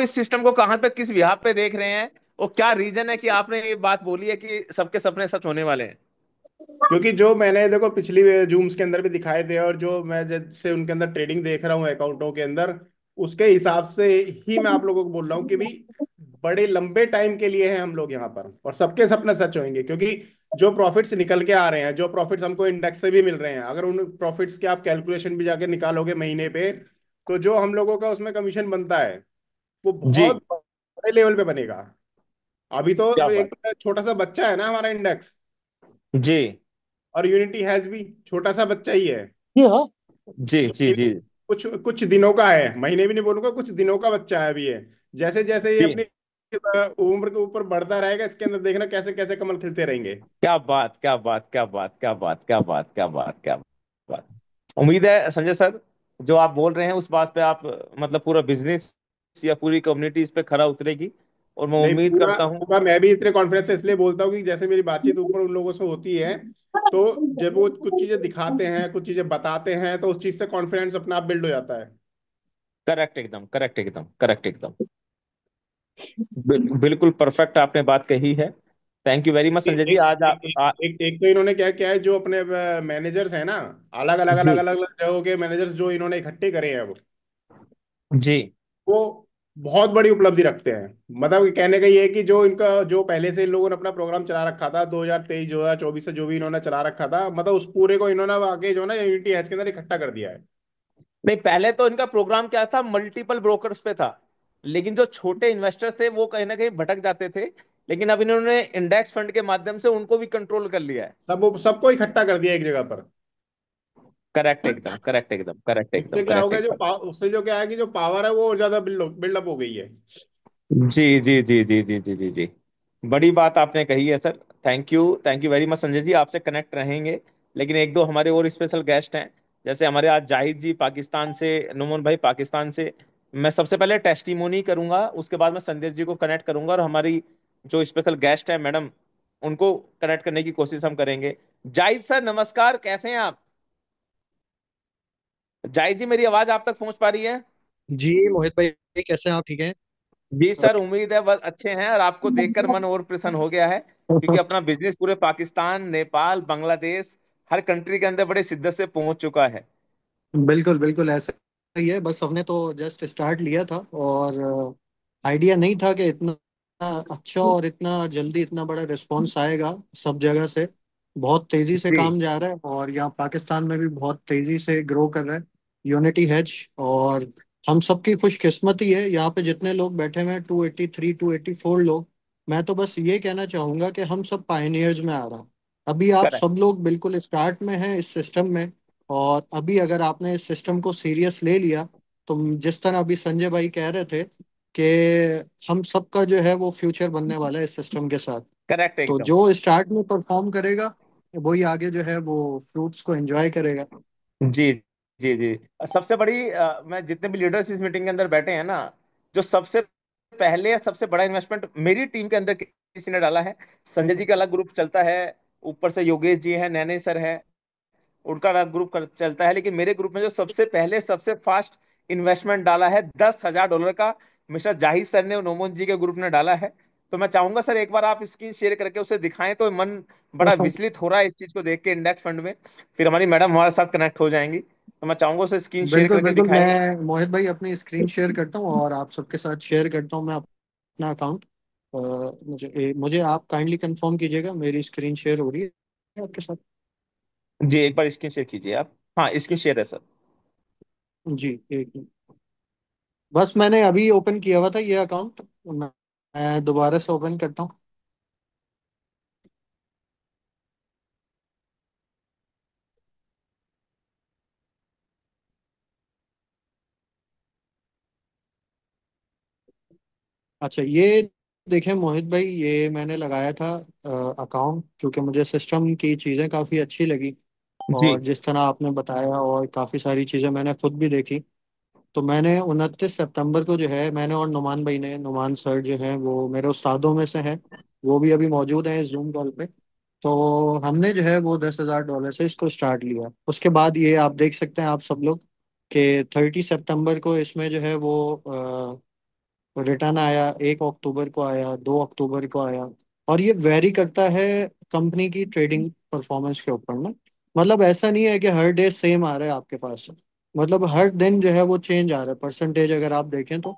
इस सिस्टम को कहाँ पे, किस बिहाफ पे देख रहे हैं, और क्या रीजन है कि आपने ये बात बोली है कि सबके सपने सच होने वाले हैं? क्योंकि जो मैंने देखो पिछली जूम्स के अंदर भी दिखाए थे, और जो मैं जैसे उनके अंदर ट्रेडिंग देख रहा हूँ अकाउंटों के अंदर, उसके हिसाब से ही मैं आप लोगों को बोल रहा हूँ कि भाई बड़े लंबे टाइम के लिए हैं हम लोग यहाँ पर, और सबके सपने सच होंगे। क्योंकि जो प्रॉफिट्स निकल के आ रहे हैं, जो प्रॉफिट्स हमको इंडेक्स से भी मिल रहे हैं, अगर उन प्रॉफिट्स के आप कैलकुलेशन भी जाके निकालोगे महीने पे, तो जो हम लोगों का उसमें कमीशन बनता है वो जी। बहुत बड़े लेवल पे बनेगा। अभी तो क्या बात। एक छोटा सा बच्चा है ना हमारा इंडेक्स, जी और यूनिटी हैज भी छोटा सा बच्चा ही है। हाँ। जी तो जी ये जी कुछ कुछ दिनों का है, महीने भी नहीं बोलूंगा, कुछ दिनों का बच्चा है अभी ये। जैसे जैसे ये जी। अपनी उम्र के ऊपर बढ़ता रहेगा, इसके अंदर देखना कैसे कैसे कमल खिलते रहेंगे। क्या बात, क्या बात, क्या बात, क्या बात, क्या बात, क्या बात, क्या बात। उम्मीद है संजय सर, जो आप बोल रहे हैं उस बात पे आप, मतलब पूरा बिजनेस या पूरी कम्युनिटी इस पे खरा उतरेगी, और मैं नहीं, उम्मीद पूरा करता हूँ। पूरा मैं भी इतने कॉन्फिडेंस से इसलिए बोलता हूँ कि जैसे मेरी बातचीत ऊपर उन लोगों से होती है, तो जब वो कुछ चीजें दिखाते हैं, कुछ चीजें बताते हैं, तो उस चीज से कॉन्फिडेंस अपने आप बिल्ड हो जाता है। करेक्ट एकदम, करेक्ट एकदम, करेक्ट एकदम। बिल्कुल परफेक्ट आपने बात कही है। थैंक यू वेरी मच एक संजय जी। एक आज एक एक एक तो इन्होंने क्या किया है, जो अपने मैनेजर्स हैं ना, अलग अलग अलग जी अलग अलग जगहों के मैनेजर्स जो इन्होंने इकट्ठे करे हैं, जी। वो बहुत बड़ी उपलब्धि रखते हैं। मतलब कि कहने का ये है कि जो इनका, जो पहले से इन लोगों ने अपना प्रोग्राम चला रखा था 2023 2024 से, जो भी इन्होंने चला रखा था, मतलब उस पूरे को इन्होंने आगे जो है ना यूनिटी हैच के अंदर इकट्ठा कर दिया है। नहीं, पहले तो इनका प्रोग्राम क्या था, मल्टीपल ब्रोकर्स पे था, लेकिन जो छोटे इन्वेस्टर्स थे वो कहीं ना कहीं भटक जाते थे। लेकिन अब इन्होंने इंडेक्स फंड के माध्यम से उनको भी कंट्रोल कर लिया है। सबको इकट्ठा कर दिया एक जगह पर। करेक्ट एकदम, करेक्ट एकदम, करेक्ट उससे एकदम, क्या हो करेक्ट गया, एकदम। उससे जो क्या है कि जो पावर है वो और ज्यादा बिल्डअप हो गई है। जी जी जी जी जी जी जी जी। बड़ी बात आपने कही है sir. Thank you very much Sanjay ji, आपसे कनेक्ट रहेंगे। लेकिन एक दो हमारे और स्पेशल गेस्ट हैं, जैसे हमारे आज जाहिद जी पाकिस्तान से, नुमन भाई पाकिस्तान से। मैं सबसे पहले टेस्टिमोनी करूंगा, उसके बाद मैं संजय जी को कनेक्ट करूंगा, और हमारी जो स्पेशल गेस्ट है मैडम, उनको कनेक्ट करने की कोशिश हम करेंगे। जाहिद सर नमस्कार, कैसे हैं आप? जाहिद जी, मेरी आवाज आप तक पहुंच पा रही है? जी मोहित भाई, कैसे हैं आप? ठीक हैं? जी सर, उम्मीद है बस अच्छे हैं, और आपको देखकर मन और प्रसन्न हो गया है, क्योंकि अपना बिजनेस पूरे पाकिस्तान, नेपाल, बांग्लादेश, हर कंट्री के अंदर बड़े शिद्दत से पहुंच चुका है। बिल्कुल बिल्कुल ऐसा ही है। बस हमने तो जस्ट स्टार्ट लिया था, और आइडिया नहीं था कि इतना अच्छा और इतना जल्दी इतना बड़ा रिस्पांस आएगा सब जगह से। बहुत तेजी से जी। काम जा रहा है, और यहाँ पाकिस्तान में भी बहुत तेजी से ग्रो कर रहा है यूनिटी हेज। और हम सबकी खुशकिस्मती है यहाँ पे जितने लोग बैठे हुए हैं, 283 284 लोग। मैं तो बस ये कहना चाहूंगा कि हम सब पायनियर्स में आ रहा है। अभी आप करेक्ट। सब लोग बिल्कुल स्टार्ट में हैं इस सिस्टम में। और अभी अगर आपने इस सिस्टम को सीरियस ले लिया, तो जिस तरह अभी संजय भाई कह रहे थे कि हम सबका जो है वो फ्यूचर बनने वाला है इस सिस्टम के साथ। करेक्ट तो एकदम। जो स्टार्ट में परफॉर्म करेगा वही आगे जो है वो फ्रूट्स को एंजॉय करेगा। जी जी जी। सबसे बड़ी मैं जितने भी लीडर्स इस मीटिंग के अंदर बैठे हैं ना, जो सबसे पहले या सबसे बड़ा इन्वेस्टमेंट मेरी टीम के अंदर किसी ने डाला है, संजय जी का अलग ग्रुप चलता है, ऊपर से योगेश जी हैं, नैने सर है, उनका अलग ग्रुप चलता है, लेकिन मेरे ग्रुप में जो सबसे पहले सबसे फास्ट इन्वेस्टमेंट डाला है $10,000 का, मिस्टर जाहिद सर ने, नोमन जी के ग्रुप ने डाला है। तो मैं चाहूंगा सर एक बार आप स्क्रीन शेयर करके उसे दिखाएं, तो मन बड़ा विचलित हो रहा है इस चीज को देख के इंडेक्स फंड में। फिर हमारी मैडम हमारे साथ कनेक्ट हो जाएंगी, तो मैं चाहूंगा उसे स्क्रीन शेयर बिल्कुल करके बिल्कुल, दिखाएं। मैं मोहित भाई अपनी स्क्रीन शेयर करता हूँ और आप सबके साथ शेयर करता हूँ मैं अपना अकाउंट। मुझे आप काइंडली कंफर्म कीजिएगा मेरी स्क्रीन शेयर हो रही है आपके साथ? जी, एक बार स्क्रीन शेयर कीजिए आप। हाँ, स्क्रीन शेयर है सर। जी, एक मिनट। बस मैंने अभी ओपन किया हुआ था ये अकाउंट। मैं दोबारा से ओपन करता हूँ। अच्छा, ये देखें मोहित भाई, ये मैंने लगाया था अकाउंट, क्योंकि मुझे सिस्टम की चीज़ें काफ़ी अच्छी लगी। जी और जिस तरह आपने बताया और काफ़ी सारी चीज़ें मैंने खुद भी देखी, तो मैंने 29 सितंबर को जो है, मैंने और नुमान भाई ने, नुमान सर जो है वो मेरे उस्तादों में से हैं, वो भी अभी मौजूद हैं इस जूम कॉल पे। तो हमने जो है वो $10,000 से इसको स्टार्ट लिया। उसके बाद ये आप देख सकते हैं आप सब लोग कि 30 सितंबर को इसमें जो है वो रिटर्न आया, 1 अक्टूबर को आया, 2 अक्टूबर को आया। और ये वेरी करता है कंपनी की ट्रेडिंग परफॉर्मेंस के ऊपर ना। मतलब ऐसा नहीं है कि हर डे सेम आ रहा है आपके पास। मतलब हर दिन जो है वो चेंज आ रहा है परसेंटेज, अगर आप देखें तो।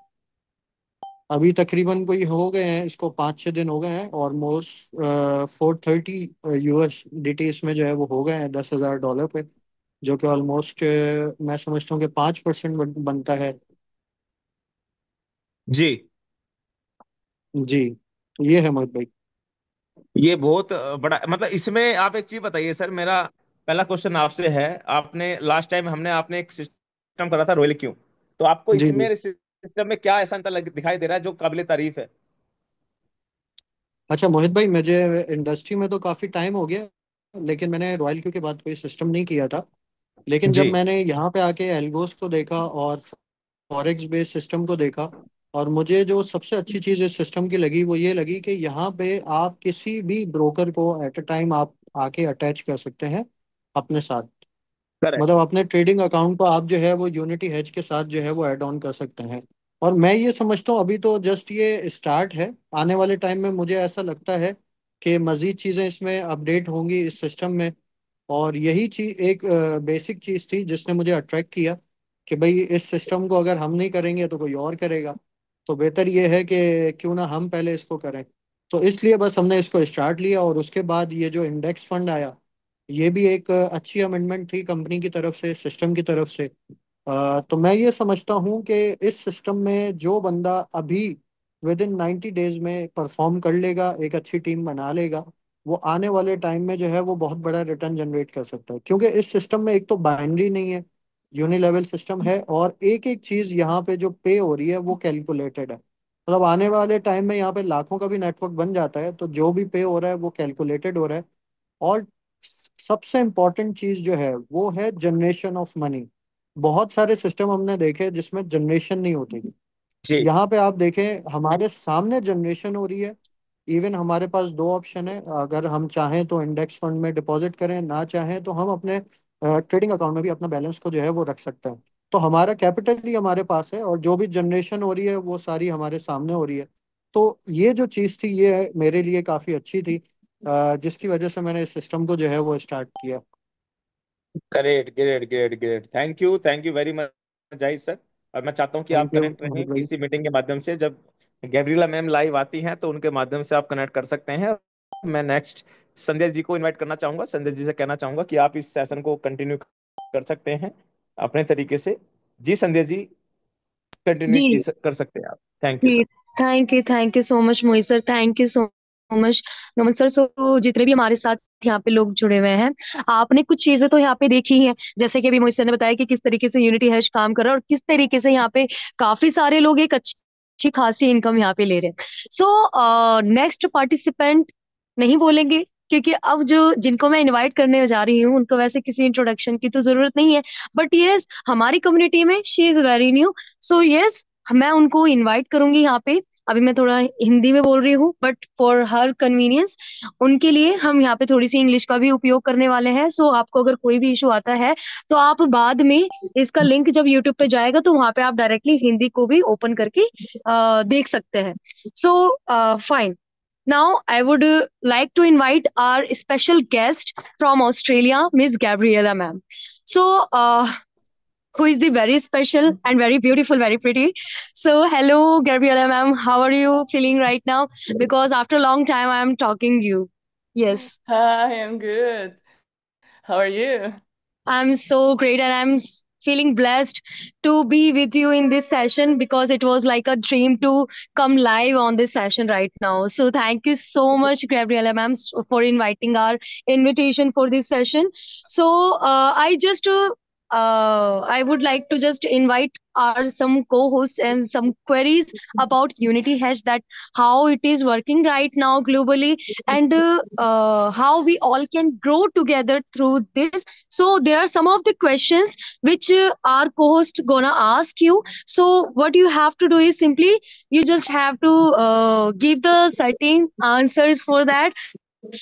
अभी तकरीबन कोई हो गए हैं, इसको 5-6 दिन हो गए हैं ऑलमोस्ट। 430 USDT इसमें जो है वो हो गए हैं $10,000 पे, जो कि ऑलमोस्ट मैं समझता हूँ कि 5% बनता है। जी। जी, तो ये है मोहित भाई। ये बहुत बड़ा, मतलब इसमें आप एक चीज बताइए सर। मेरा पहला क्वेश्चन आपसे है, आपने लास्ट टाइम हमने आपने एक सिस्टम करा था रॉयल क्यू, तो आपको जी जी। इसमें सिस्टम में क्या ऐसा अंतर दिखाई दे रहा है जो काबिले तारीफ है? अच्छा मोहित भाई, मुझे इंडस्ट्री में तो काफ़ी टाइम हो गया, लेकिन मैंने रॉयल क्यू के बाद कोई सिस्टम नहीं किया था। लेकिन जब जी। मैंने यहाँ पे आके एल्गोस को देखा और फॉरेक्स बेस्ड सिस्टम को देखा, और मुझे जो सबसे अच्छी चीज़ इस सिस्टम की लगी वो ये लगी कि यहाँ पे आप किसी भी ब्रोकर को एट अ टाइम आप आके अटैच कर सकते हैं अपने साथ। करेक्ट। मतलब अपने ट्रेडिंग अकाउंट को आप जो है वो यूनिटी हेज के साथ जो है वो ऐड ऑन कर सकते हैं। और मैं ये समझता हूँ अभी तो जस्ट ये स्टार्ट है। आने वाले टाइम में मुझे ऐसा लगता है कि मज़ीद चीज़ें इसमें अपडेट होंगी इस सिस्टम में। और यही चीज एक बेसिक चीज थी जिसने मुझे अट्रैक्ट किया कि भाई इस सिस्टम को अगर हम नहीं करेंगे तो कोई और करेगा। तो बेहतर ये है कि क्यों ना हम पहले इसको करें। तो इसलिए बस हमने इसको स्टार्ट लिया, और उसके बाद ये जो इंडेक्स फंड आया, ये भी एक अच्छी अमेंडमेंट थी कंपनी की तरफ से, सिस्टम की तरफ से। तो मैं ये समझता हूँ कि इस सिस्टम में जो बंदा अभी विद इन 90 डेज में परफॉर्म कर लेगा, एक अच्छी टीम बना लेगा, वो आने वाले टाइम में जो है वो बहुत बड़ा रिटर्न जनरेट कर सकता है। क्योंकि इस सिस्टम में एक तो बाइनरी नहीं है, यूनिलेवल सिस्टम है, और एक एक चीज यहाँ पे जो पे हो रही है वो कैलकुलेटेड है। मतलब आने वाले टाइम में यहाँ पे लाखों का भी नेटवर्क बन जाता है, तो जो भी पे हो रहा है वो कैलकुलेटेड हो रहा है। और सबसे इम्पोर्टेंट चीज जो है वो है जनरेशन ऑफ मनी। बहुत सारे सिस्टम हमने देखे जिसमें जनरेशन नहीं होती। जी। यहाँ पे आप देखें हमारे सामने जनरेशन हो रही है। इवन हमारे पास दो ऑप्शन है, अगर हम चाहें तो इंडेक्स फंड में डिपॉजिट करें, ना चाहें तो हम अपने ट्रेडिंग अकाउंट में भी अपना बैलेंस को जो है वो रख सकते हैं। तो हमारा कैपिटल ही हमारे पास है, और जो भी जनरेशन हो रही है वो सारी हमारे सामने हो रही है। तो ये जो चीज़ थी ये मेरे लिए काफ़ी अच्छी थी, जिसकी वजह से मैंने इस सिस्टम को जो है वो स्टार्ट किया। Great great great great, thank you very much Zahid sir. और मैं चाहता हूँ कि आप थैंक यू कनेक्ट रहें भाई। किसी मीटिंग के माध्यम से, जब गैब्रिएला मैम लाइव आती हैं तो उनके माध्यम से आप कनेक्ट कर सकते हैं। मैं नेक्स्ट संध्या जी को इनवाइट करना चाहूंगा, संध्या जी से कहना चाहूंगा कि आप इस सेशन को कंटिन्यू कर सकते हैं अपने तरीके से। जी संध्या जी, कंटिन्यू जी कर सकते हैं आप। Thank you ji. Sir. Thank you so much Mohit sir, thank you so much Naman sir. So जितने भी हमारे साथ यहाँ पे लोग जुड़े हुए हैं, आपने कुछ चीजें तो यहाँ पे देखी हैं, जैसे कि अभी मोहित सर ने बताया कि किस तरीके से यूनिटी हैश काम कर रहा है और किस तरीके से यहाँ पे काफी सारे लोग एक अच्छी खासी इनकम यहाँ पे ले रहे हैं। सो नेक्स्ट पार्टिसिपेंट नहीं बोलेंगे, क्योंकि अब जो जिनको मैं इनवाइट करने जा रही हूँ उनको वैसे किसी इंट्रोडक्शन की तो जरूरत नहीं है। बट यस, हमारी कम्युनिटी में she is very new. So yes, मैं उनको इनवाइट करूंगी यहाँ पे। अभी मैं थोड़ा हिंदी में बोल रही हूँ, बट फॉर हर कन्वीनियंस उनके लिए हम यहाँ पे थोड़ी सी इंग्लिश का भी उपयोग करने वाले हैं। सो आपको अगर कोई भी इशू आता है तो आप बाद में इसका लिंक जब यूट्यूब पे जाएगा तो वहां पे आप डायरेक्टली हिंदी को भी ओपन करके देख सकते हैं। So fine. Now, I would like to invite our special guest from Australia, Miss Gabriella, ma'am. So, who is the very special and very beautiful, very pretty. So, hello, Gabriella, ma'am. How are you feeling right now? Because after a long time, I am talking you. Yes. Hi, I'm good. How are you? I'm so great, and feeling blessed to be with you in this session because it was like a dream to come live on this session right now. So thank you so much, Gabriella ma'am, for inviting our invitation for this session. So I would like to just invite our some co-hosts and some queries about Unity Hash, that how it is working right now globally, and how we all can grow together through this. So there are some of the questions which our co-host gonna ask you. So what you have to do is simply you just have to give the certain answers for that.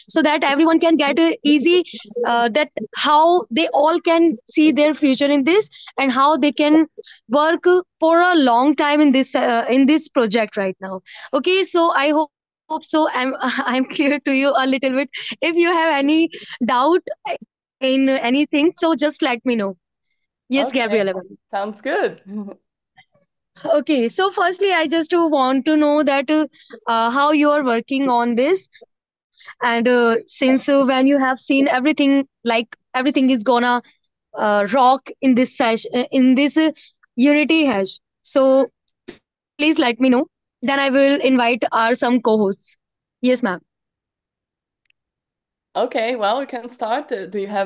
so that everyone can get a easy that how they all can see their future in this, and how they can work for a long time in this project right now. Okay, so I hope so I'm clear to you a little bit. If you have any doubt in anything, so just let me know. Yes, Okay, Gabriela. sounds good. Okay, so firstly, I just want to know that how you are working on this, and since when you have seen everything, like everything is gonna rock in this session, in this Unity hash. So please let me know. Then I will invite our some co-hosts. Yes, ma'am. Okay, well, we can start.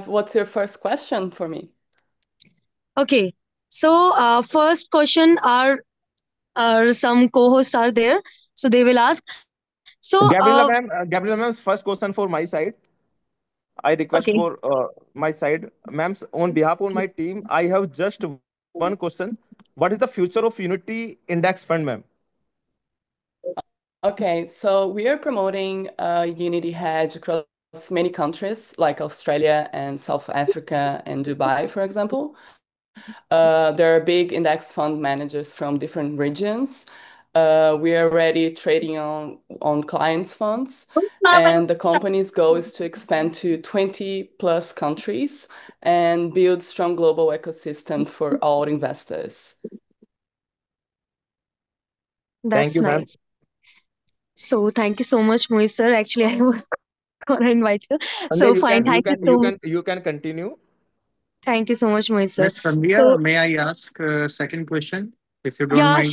What's your first question for me? Okay. So first question are some co-hosts are there, so they will ask. So Gabriela ma'am, first question for my side. I request okay. for my side, ma'ams, on behalf of my team, I have just one question. What is the future of Unity Index Fund, ma'am? Okay, so we are promoting Unity Hedge across many countries like Australia and South Africa and Dubai, for example. There are big index fund managers from different regions. We are already trading on clients' funds, and the company's goal is to expand to 20 plus countries and build strong global ecosystem for all investors. Thank That's you, ma'am. nice. So thank you so much, Mohit sir. Actually, I was gonna invite you. Sanjay, So fine. Thank you so much. you can continue. Thank you so much, Mohit sir. Miss Sandhya, So may I ask a second question, if you don't yeah, mind?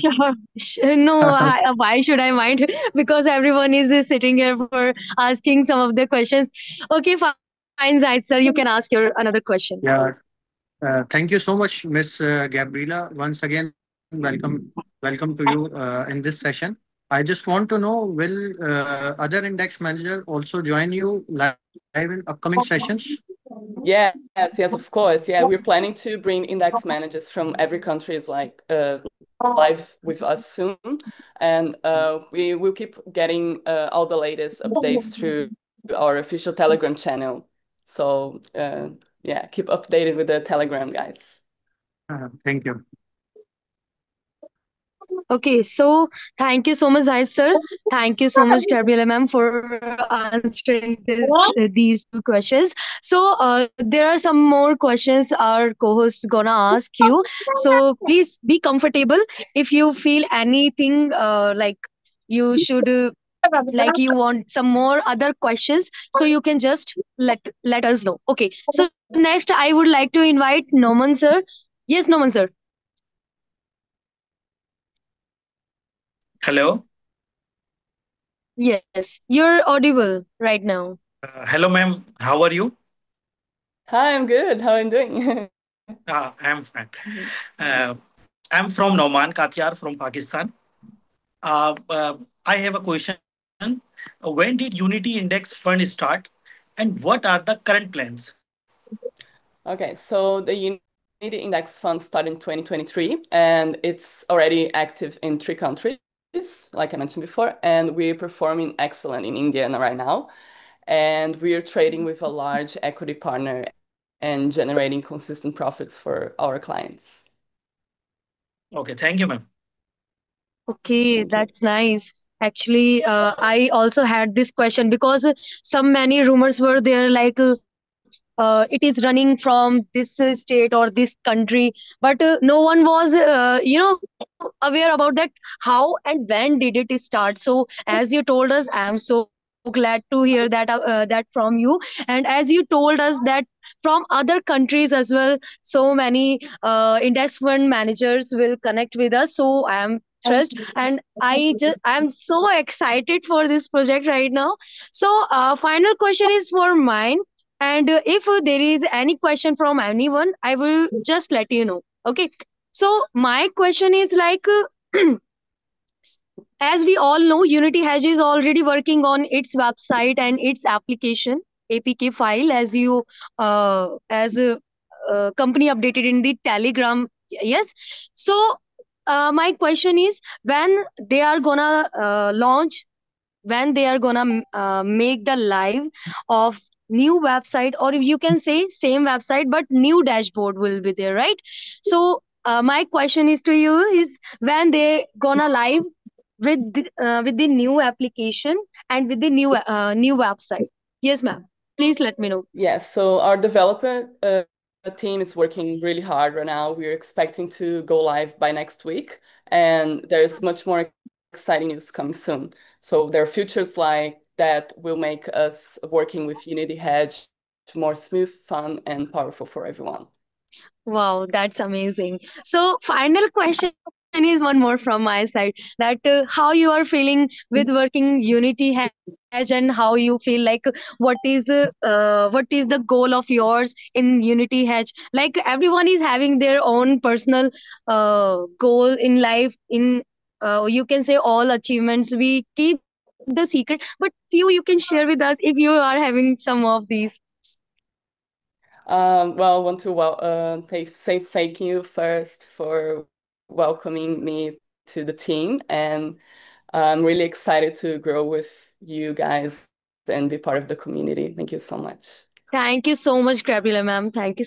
sure. No, why should I mind? Because everyone is sitting here for asking some of the questions. Okay, fine, Zaid sir. You can ask your another question. Yeah. Thank you so much, Miss Gabriela. Once again, welcome to you in this session. I just want to know, will other index manager also join you live in upcoming sessions? Yes, of course. Yeah, we're planning to bring index managers from every country is like live with us soon, and we will keep getting all the latest updates through our official Telegram channel. So yeah, keep updated with the Telegram, guys. Thank you. Okay, so thank you so much, Zahid sir. Thank you so much, Gabriela ma'am, for answering these two questions. So there are some more questions our co-host gonna ask you. So please be comfortable. If you feel anything like you should like you want some more other questions, so you can just let us know. Okay. So next, I would like to invite Noman sir. Yes, Noman sir. Hello. Yes, you're audible right now. Hello, ma'am. How are you? Hi, I'm good. How are you doing? I'm fine. Uh, I'm from Noman Katiyar from Pakistan. I have a question. When did Unity Index Fund start, and what are the current plans? Okay, so the Unity Index Fund started in 2023, and it's already active in 3 countries, like I mentioned before, and we're performing excellent in India right now. And we are trading with a large equity partner and generating consistent profits for our clients. Okay, thank you, ma'am. Okay, Thank you. that's nice. Actually, I also had this question because some many rumors were there, like it is running from this state or this country, but no one was, aware about that. How and when did it start? So, as you told us, I am so glad to hear that from you. And as you told us that from other countries as well, so many index fund managers will connect with us. So, I am thrilled, and I'm so excited for this project right now. So, final question is for mine, and if there is any question from anyone, I will just let you know. Okay. So my question is like, as we all know, Unity Hedge is already working on its website and its application APK file, as you as a company updated in the Telegram. Yes. So my question is, when they are gonna launch when they are gonna make the live of new website, or you can say same website but new dashboard will be there, right? So my question is to you is, when they gonna live with the new application and with the new website? Yes, ma'am. Please let me know. Yes, so our developer team is working really hard right now. We're expecting to go live by next week, and there's much more exciting news coming soon. So there are features like that will make us working with Unity Hedge more smooth, fun, and powerful for everyone. Wow, that's amazing. So, final question is one more from my side, that how you are feeling with working Unity Hedge, and how you feel like, what is the goal of yours in Unity Hedge? Like everyone is having their own personal goal in life. In you can say all achievements we keep the secret, but few you can share with us if you are having some of these. Well, I want to say thank you first for welcoming me to the team, and I'm really excited to grow with you guys and be part of the community. Thank you so much. Thank you so much, Gabriela ma'am. Thank you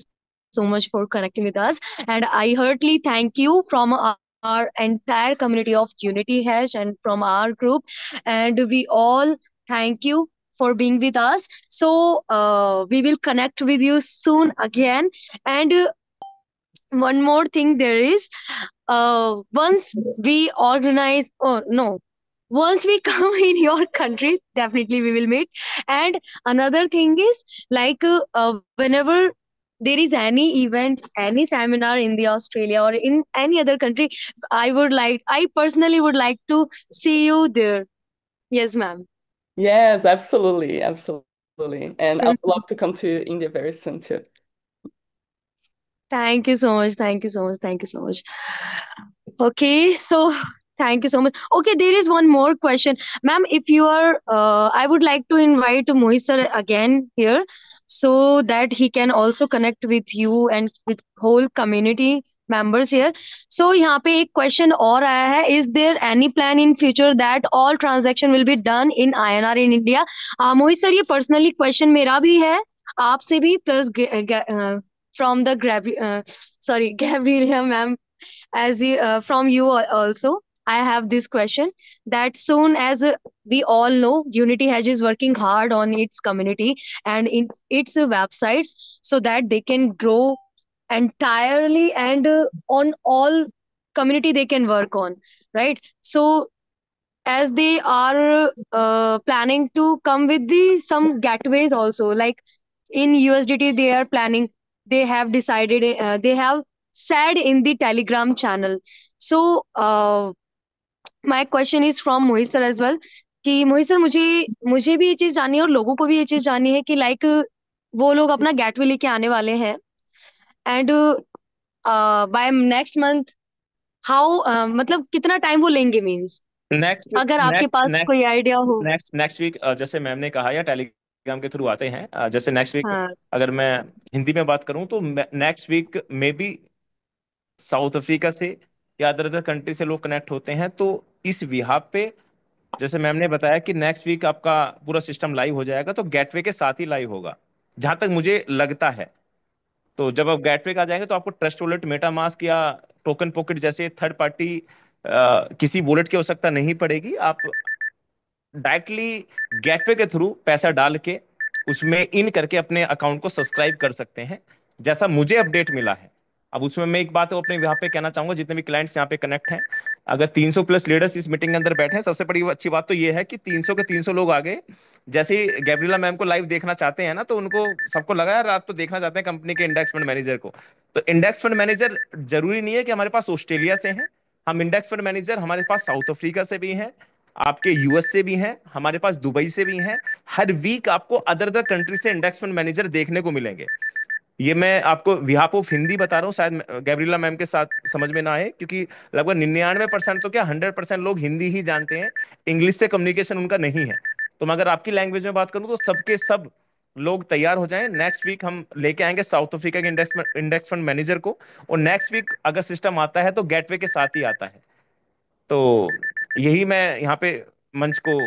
so much for connecting with us. And I heartily thank you from our entire community of Unity Hash and from our group. And we all thank you for being with us. So we will connect with you soon again. And one more thing there is, once we organize, oh no, once we come in your country, definitely we will meet. And another thing is, like whenever there is any event, any seminar in the Australia or in any other country, I personally would like to see you there. Yes, ma'am. Yes, absolutely, absolutely. And I would love to come to India very soon too. Thank you so much. Thank you so much. Thank you so much. Okay, so thank you so much. Okay, there is one more question. Ma'am, if you are, I would like to invite Mohit sir again here so that he can also connect with you and with whole community members here. So यहाँ पे एक question और आया है. Is there any plan in future that all transaction will be done in INR in India? Mohit sir, ये personally question मेरा भी है, आपसे भी, plus from the Gabriela ma'am, as you from you also I have this question, that soon as we all know Unity Hedge is working hard on its community and in its website, so that they can grow entirely, and on all community they can work on, right? So as they are planning to come with the some gateways also, like in USDT they are planning, they have decided, they have said in the Telegram channel. So my question is from Mohit sir as well, कि मोहित sir, मुझे मुझे भी ये चीज जाननी है और लोगों को भी ये चीज जाननी है कि लाइक वो लोग अपना गेटवे लेके आने वाले हैं, and by next month how, मतलब कितना टाइम वो लेंगे, मीन्स नेक्स्ट अगर आपके नेक्स्ट पास नेक्स्ट कोई आइडिया हो। नेक्स्ट वीक, जैसे मैम ने कहा, या टेलीग्राम के थ्रू आते हैं, जैसे नेक्स्ट वीक हाँ। अगर मैं हिंदी में बात करूं तो नेक्स्ट वीक में भी साउथ अफ्रीका से या अदर अदर कंट्री से लोग कनेक्ट होते हैं। तो इस विहाब पे, जैसे मैम ने बताया कि नेक्स्ट वीक आपका पूरा सिस्टम लाइव हो जाएगा, तो गेटवे के साथ ही लाइव होगा जहां तक मुझे लगता है। तो जब आप गेटवे का जाएंगे तो आपको ट्रस्ट वॉलेट, मेटा मास्क या टोकन पॉकेट जैसे थर्ड पार्टी किसी वॉलेट की आवश्यकता नहीं पड़ेगी। आप डायरेक्टली गेटवे के थ्रू पैसा डाल के उसमें इन करके अपने अकाउंट को सब्सक्राइब कर सकते हैं, जैसा मुझे अपडेट मिला है। अब उसमें मैं एक बात अपने यहाँ पे कहना चाहूंगा, जितने भी क्लाइंट्स यहाँ पे कनेक्ट हैं, अगर 300 प्लस लीडर्स इस मीटिंग के अंदर बैठे हैं, सबसे बड़ी अच्छी बात तो ये है कि 300 के 300 लोग आ गए। जैसे ही गैब्रिएला मैम को लाइव देखना चाहते हैं ना, तो उनको सबको लगा यार आप तो देखना चाहते हैं कंपनी के इंडेक्स फंड मैनेजर को। तो इंडेक्स फंड मैनेजर जरूरी नहीं है कि हमारे पास ऑस्ट्रेलिया से हैं। हम इंडेक्स फंड मैनेजर हमारे पास साउथ अफ्रीका से भी हैं, आपके यूएस से भी हैं, हमारे पास दुबई से भी हैं। हर वीक आपको अदर अदर कंट्री से इंडेक्स फंड मैनेजर देखने को मिलेंगे। ये मैं आपको बिहाफ ऑफ हिंदी बता रहा हूँ, शायद गैब्रिएला मैम के साथ समझ में ना आए, क्योंकि लगभग 99% तो क्या 100% लोग हिंदी ही जानते हैं, इंग्लिश से कम्युनिकेशन उनका नहीं है। तो मैं अगर आपकी लैंग्वेज में बात करूँ तो सबके सब लोग तैयार हो जाएं। नेक्स्ट वीक हम लेके आएंगे साउथ अफ्रीका के इंडेक्स फंड मैनेजर को, और नेक्स्ट वीक अगर सिस्टम आता है तो गेटवे के साथ ही आता है। तो यही मैं यहाँ पे मंच को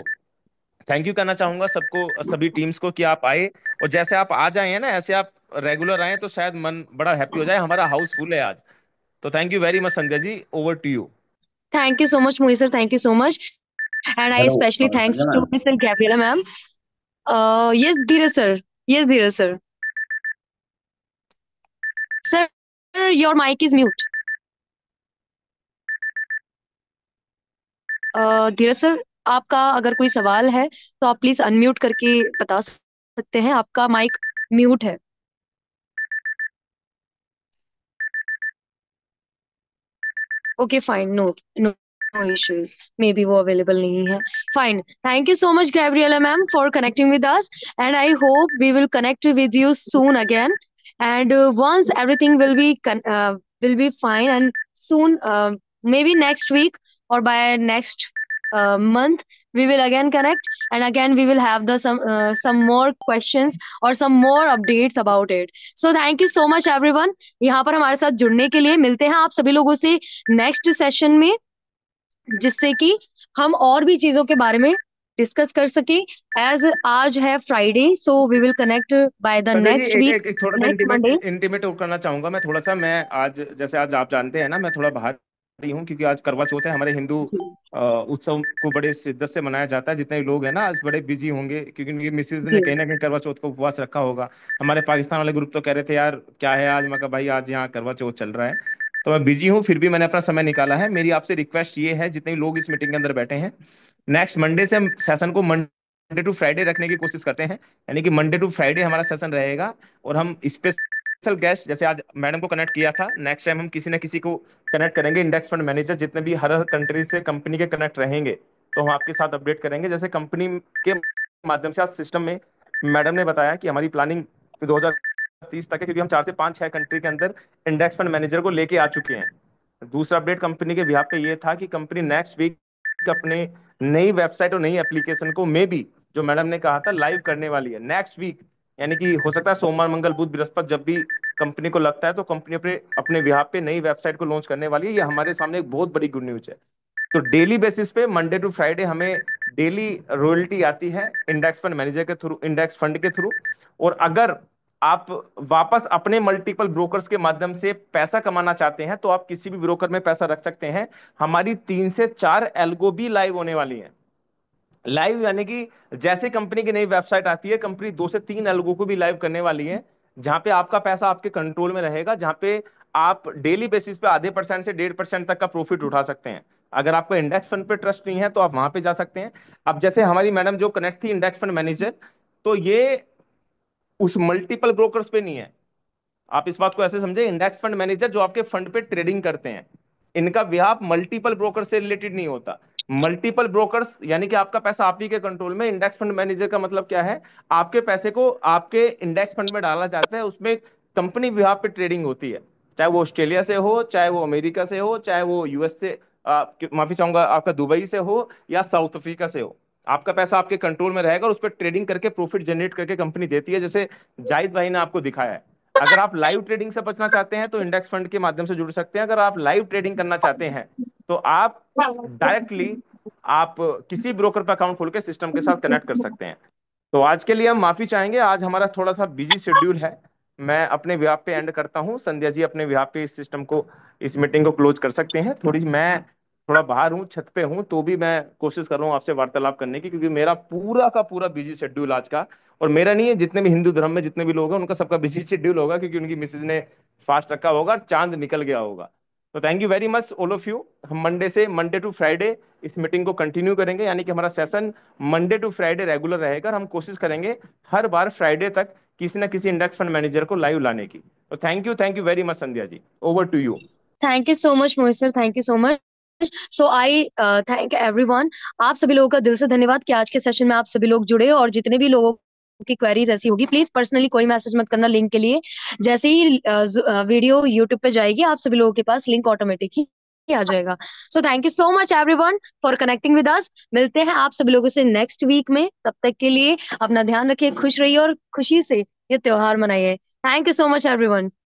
थैंक यू कहना चाहूंगा सबको, सभी टीम्स को कि आप आए, और जैसे आप आ जाए हैं ना, ऐसे आप रेगुलर आए तो शायद मन बड़ा हैप्पी हो जाए। हमारा हाउस फुल है आज। तो thank you very much Sandhya ji, over to you. Thank you so much, Mohit sir. Thank you so much. And I hello especially thanks Sanjay to ma'am. Mr. Gabriela ma'am. Yes, Dheeraj sir. Yes, Dheeraj sir. Sir, your mic is mute. Dheeraj sir, आपका अगर कोई सवाल है तो आप please unmute करके बता सकते हैं, आपका माइक म्यूट है। Okay fine, no no no issues, maybe वो अवेलेबल नहीं है। Fine, thank you so much Gabriela ma'am for connecting with us, and I hope we will connect with you soon again, and once everything will be fine, and soon, maybe next week or by next month, we will again connect, and again we will have the some more questions or some more updates about it. So thank you so much everyone, यहाँ पर हमारे साथ जुड़ने के लिए। मिलते हैं आप सभी लोगों से नेक्स्ट सेशन में, जिससे कि हम और भी चीजों के बारे में डिस्कस कर सके। एज आज है Friday, so we will connect by the Sanjay ji, next एक वीक, एक, एक थोड़ा सा नेक्स्ट इंटीमेट मंडे। इंटीमेट करना चाहूंगा मैं थोड़ा सा। मैं आज, जैसे आज आप जानते हैं ना, मैं थोड़ा बाहर ही हूँ, क्योंकि आज करवा चौथ है। हमारे हिंदू उत्सव को बड़े शिद्दत से मनाया जाता है। जितने भी लोग हैं ना आज बड़े बिजी होंगे, क्योंकि उनकी मिसेज ने जी कहीं ना कहीं करवा चौथ का उपवास रखा होगा। हमारे पाकिस्तान वाले ग्रुप तो कह रहे थे यार क्या है आज। मैं कहा भाई आज यहाँ करवा चौथ चल रहा है, तो मैं बिजी हूँ, फिर भी मैंने अपना समय निकाला है। मेरी आपसे रिक्वेस्ट ये है, जितने भी लोग इस मीटिंग के अंदर बैठे हैं, नेक्स्ट मंडे से हम सेशन को मंडे टू फ्राइडे रखने की कोशिश करते हैं। यानी कि मंडे टू फ्राइडे हमारा सेशन रहेगा, और हम स्पेशल गेस्ट, जैसे आज मैडम को कनेक्ट किया था, नेक्स्ट टाइम हम किसी ना किसी को कनेक्ट करेंगे। इंडेक्स फंड मैनेजर जितने भी हर हर कंट्री से कंपनी के कनेक्ट रहेंगे, तो हम आपके साथ अपडेट करेंगे। जैसे कंपनी के माध्यम से आज सिस्टम में मैडम ने बताया कि हमारी प्लानिंग 2030 तक है, क्योंकि हम 4 से 5 6 कंट्री के अंदर इंडेक्स फंड मैनेजर को लेके आ चुके हैं। दूसरा अपडेट कंपनी के बिहाफ पे ये था कि कंपनी नेक्स्ट वीक अपने नई वेबसाइट और नई एप्लीकेशन को मे बी, जो मैडम ने कहा था, लाइव करने वाली है नेक्स्ट वीक। यानी कि हो सकता है सोमवार मंगल बुध बृहस्पति, जब भी कंपनी को लगता है, तो कंपनी अपने अपने बिहाफ पे नई वेबसाइट को लॉन्च करने वाली है। ये हमारे सामने एक बहुत बड़ी गुड न्यूज है। तो डेली बेसिस पे मंडे टू फ्राइडे हमें डेली रॉयल्टी आती है इंडेक्स फंड मैनेजर के थ्रू, इंडेक्स फंड के थ्रू। और अगर आप वापस अपने मल्टीपल ब्रोकर्स के माध्यम से पैसा कमाना चाहते हैं, तो आप किसी भी ब्रोकर में पैसा रख सकते हैं। हमारी 3 से 4 एल्गो भी लाइव होने वाली है। लाइव यानी कि जैसे कंपनी की नई वेबसाइट आती है, कंपनी 2 से 3 एल्गो को भी लाइव करने वाली है, जहां पे आपका पैसा आपके कंट्रोल में रहेगा, जहां पे आप डेली बेसिस पे आधे परसेंट से 1.5% तक का प्रॉफिट उठा सकते हैं। अगर आपको इंडेक्स फंड पे ट्रस्ट नहीं है, तो आप वहां पे जा सकते हैं। अब जैसे हमारी मैडम जो कनेक्ट थी इंडेक्स फंड मैनेजर, तो ये उस मल्टीपल ब्रोकर्स पे नहीं है। आप इस बात को ऐसे समझे, इंडेक्स फंड मैनेजर जो आपके फंड पे ट्रेडिंग करते हैं, इनका व्याप मल्टीपल ब्रोकर से रिलेटेड नहीं होता। मल्टीपल ब्रोकर्स यानी कि आपका पैसा आप ही के कंट्रोल में। इंडेक्स फंड मैनेजर का मतलब क्या है, आपके पैसे को आपके इंडेक्स फंड में डाला जाता है, उसमें कंपनी व्याप पे ट्रेडिंग होती है। चाहे वो ऑस्ट्रेलिया से हो, चाहे वो अमेरिका से हो, चाहे वो यूएस से, माफी चाहूंगा, आपका दुबई से हो या साउथ अफ्रीका से हो, आपका पैसा आपके कंट्रोल में रहेगा और उस पर ट्रेडिंग करके प्रॉफिट जनरेट करके कंपनी देती है, जैसे जाहिद भाई ने आपको दिखाया है। अगर आप लाइव ट्रेडिंग से बचना चाहते हैं, तो इंडेक्स फंड के माध्यम से जुड़ सकते हैं। अगर आप लाइव ट्रेडिंग करना चाहते हैं, तो आप डायरेक्टली आप किसी ब्रोकर पर अकाउंट खोल के सिस्टम के साथ कनेक्ट कर सकते हैं। तो आज के लिए हम माफी चाहेंगे, आज हमारा थोड़ा सा बिजी शेड्यूल है। मैं अपने व्याप पे एंड करता हूँ। संध्या जी अपने व्याप पे इस सिस्टम को, इस मीटिंग को क्लोज कर सकते हैं। मैं थोड़ा बाहर हूँ, छत पे हूँ, तो भी मैं कोशिश कर रहा हूँ आपसे वार्तालाप करने की, क्योंकि मेरा पूरा का पूरा बिजी शेड्यूल आज का, और मेरा नहीं है, जितने भी हिंदू धर्म में जितने भी लोग हैं उनका सबका बिजी शेड्यूल होगा, क्योंकि उनकी मिसेज ने फास्ट रखा होगा और चांद निकल गया होगा। तो thank you very much all of you. हम मंडे टू फ्राइडे इस मीटिंग को कंटिन्यू करेंगे, यानी कि हमारा session Monday to Friday regular रहेगा, और हम कोशिश करेंगे हर बार फ्राइडे तक किसी ना किसी इंडेक्स फंड मैनेजर को लाइव लाने की। तो thank you very much Sandhya ji, over to you. Thank you so much Mohit sir, thank you so much. So I thank everyone, आप सभी लोगों का दिल से धन्यवाद कि आज के सेशन में आप सभी लोग जुड़े, और जितने भी लोगों की क्वेरीज ऐसी होगी, प्लीज पर्सनली कोई मैसेज मत करना लिंक के लिए। जैसे ही वीडियो यूट्यूब पे जाएगी, आप सभी लोगों के पास लिंक ऑटोमेटिक ही आ जाएगा। So thank you so much everyone for connecting with अस। मिलते हैं आप सभी लोगों से नेक्स्ट वीक में। तब तक के लिए अपना ध्यान रखिए, खुश रहिए और खुशी से ये त्योहार मनाइए। Thank you so much everyone.